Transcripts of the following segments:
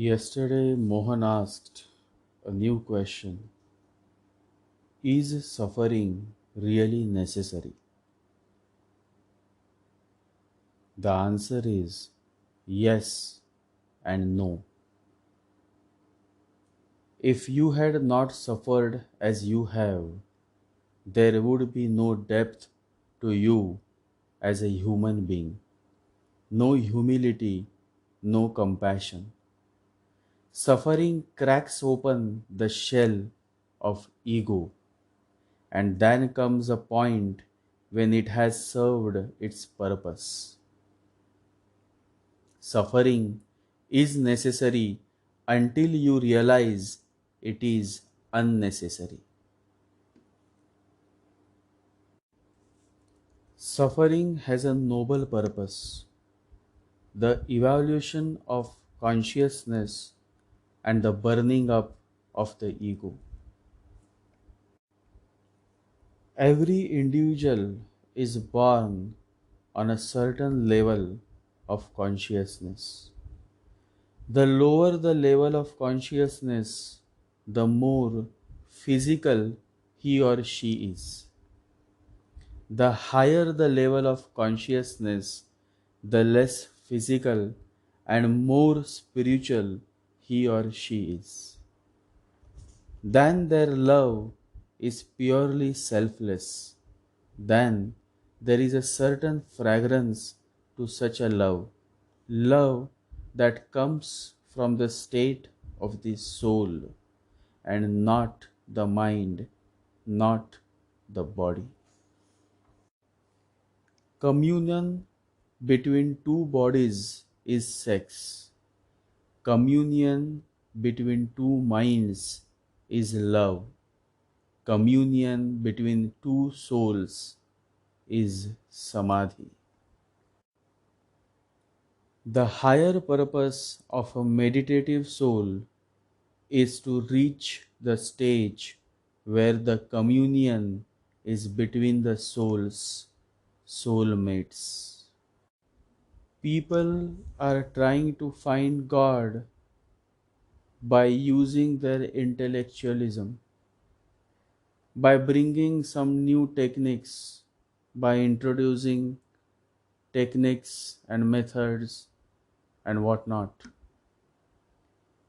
Yesterday, Mohan asked a new question. Is suffering really necessary? The answer is yes and no. If you had not suffered as you have, there would be no depth to you as a human being, no humility, no compassion. Suffering cracks open the shell of ego, and then comes a point when it has served its purpose. Suffering is necessary until you realize it is unnecessary. Suffering has a noble purpose, the evaluation of consciousness and the burning up of the ego. Every individual is born on a certain level of consciousness. The lower the level of consciousness, the more physical he or she is. The higher the level of consciousness, the less physical and more spiritual he or she is. Then their love is purely selfless. Then there is a certain fragrance to such a love, love that comes from the state of the soul and not the mind, not the body. Communion between two bodies is sex. Communion between two minds is love. Communion between two souls is samadhi. The higher purpose of a meditative soul is to reach the stage where the communion is between the souls, soulmates. People are trying to find God by using their intellectualism, by bringing some new techniques, by introducing techniques and methods and whatnot.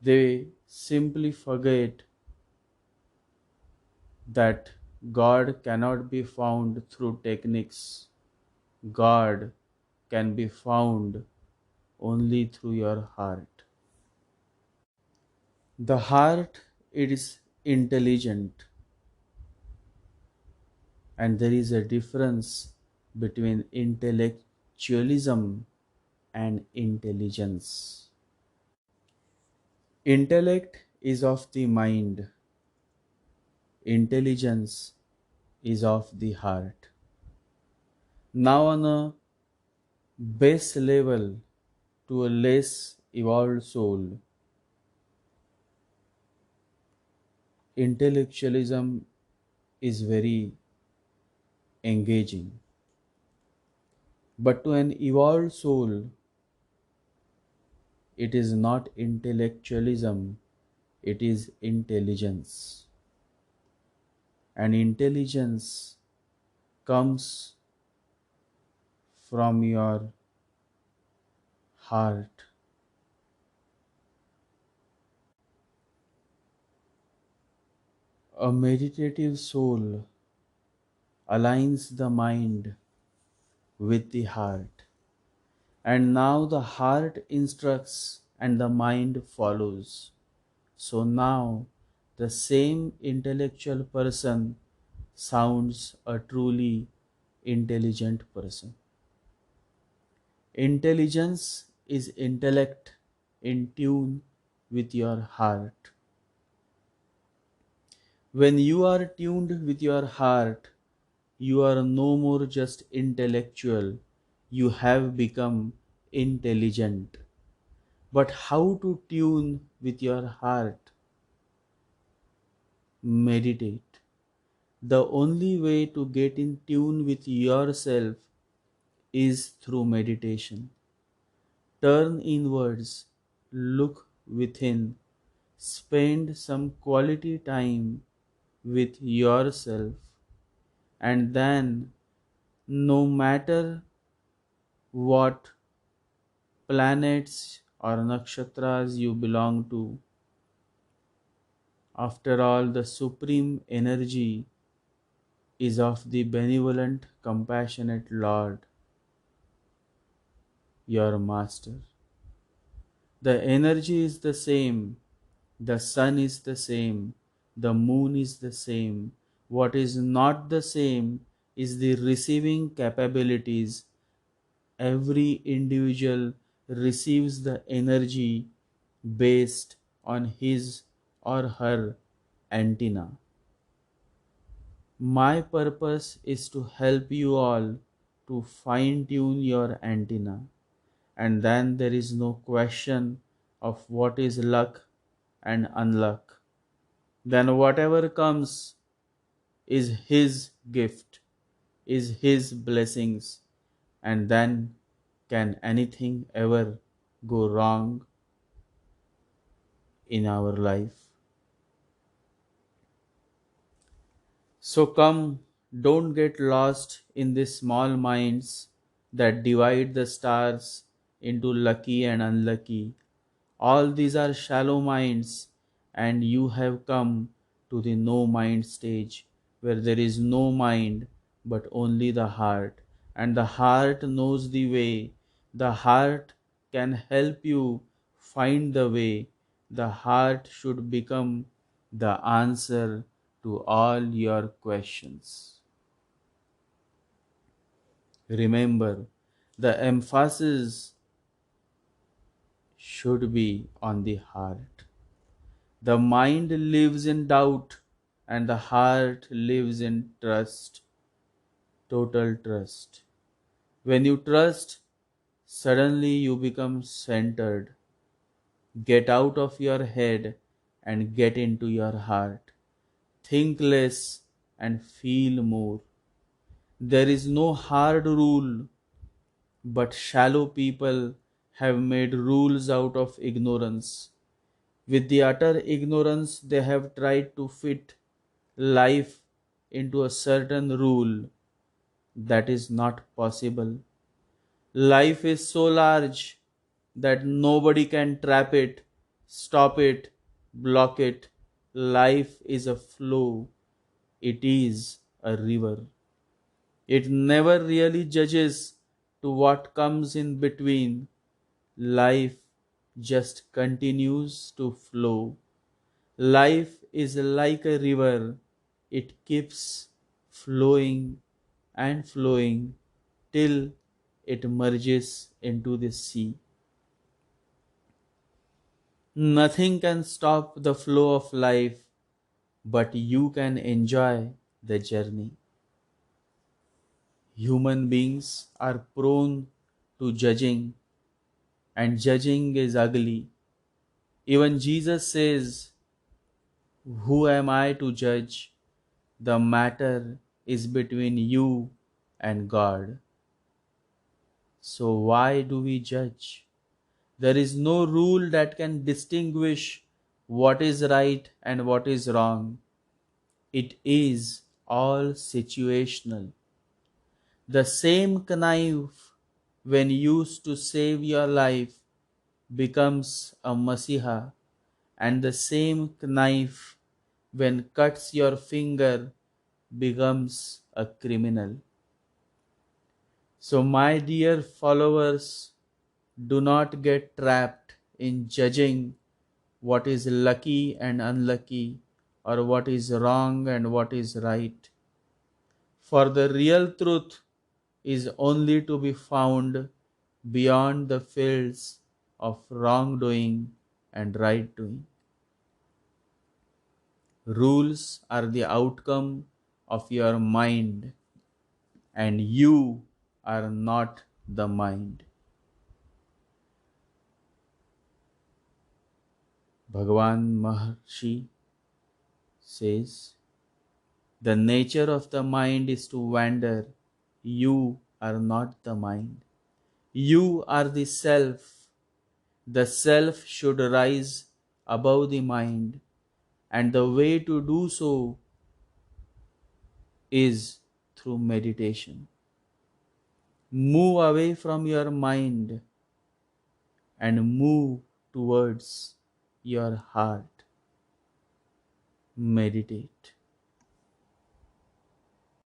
They simply forget that God cannot be found through techniques. God can be found only through your heart. The heart is intelligent, and there is a difference between intellectualism and intelligence. Intellect is of the mind, intelligence is of the heart. Now, on a base level, to a less evolved soul, intellectualism is very engaging. But to an evolved soul, it is not intellectualism, it is intelligence. And intelligence comes from your heart. A meditative soul aligns the mind with the heart. And now the heart instructs and the mind follows. So now the same intellectual person sounds a truly intelligent person. Intelligence is intellect in tune with your heart. When you are tuned with your heart, you are no more just intellectual, you have become intelligent. But how to tune with your heart? Meditate. The only way to get in tune with yourself is through meditation. Turn inwards, look within. Spend some quality time with yourself, and then, no matter what planets or nakshatras you belong to, after all, the supreme energy is of the benevolent, compassionate Lord, your Master. The energy is the same, the sun is the same, the moon is the same. What is not the same is the receiving capabilities. Every individual receives the energy based on his or her antenna. My purpose is to help you all to fine tune your antenna, and then there is no question of what is luck and unluck. Then whatever comes is His gift, is His blessings, and then can anything ever go wrong in our life? So come, don't get lost in these small minds that divide the stars into lucky and unlucky. All these are shallow minds, and you have come to the no mind stage where there is no mind but only the heart, and the heart knows the way. The heart can help you find the way. The heart should become the answer to all your questions. Remember, the emphasis should be on the heart. The mind lives in doubt, and the heart lives in trust, total trust. When you trust, suddenly you become centered. Get out of your head and get into your heart. Think less and feel more. There is no hard rule, but shallow people have made rules out of ignorance. With the utter ignorance, they have tried to fit life into a certain rule that is not possible. Life is so large that nobody can trap it, stop it, block it. Life is a flow, it is a river. It never really judges to what comes in between. Life just continues to flow. Life is like a river, it keeps flowing and flowing till it merges into the sea. Nothing can stop the flow of life, but you can enjoy the journey. Human beings are prone to judging, and judging is ugly. Even Jesus says, "Who am I to judge? The matter is between you and God." So why do we judge? There is no rule that can distinguish what is right and what is wrong. It is all situational. The same knife, when used to save your life, becomes a masiha, and the same knife, when cuts your finger, becomes a criminal. So, my dear followers, do not get trapped in judging what is lucky and unlucky, or what is wrong and what is right. For the real truth is only to be found beyond the fields of wrongdoing and right doing. Rules are the outcome of your mind, and you are not the mind. Bhagavan Maharshi says, the nature of the mind is to wander. You are not the mind. You are the self. The self should rise above the mind, and the way to do so is through meditation. Move away from your mind and move towards your heart. Meditate.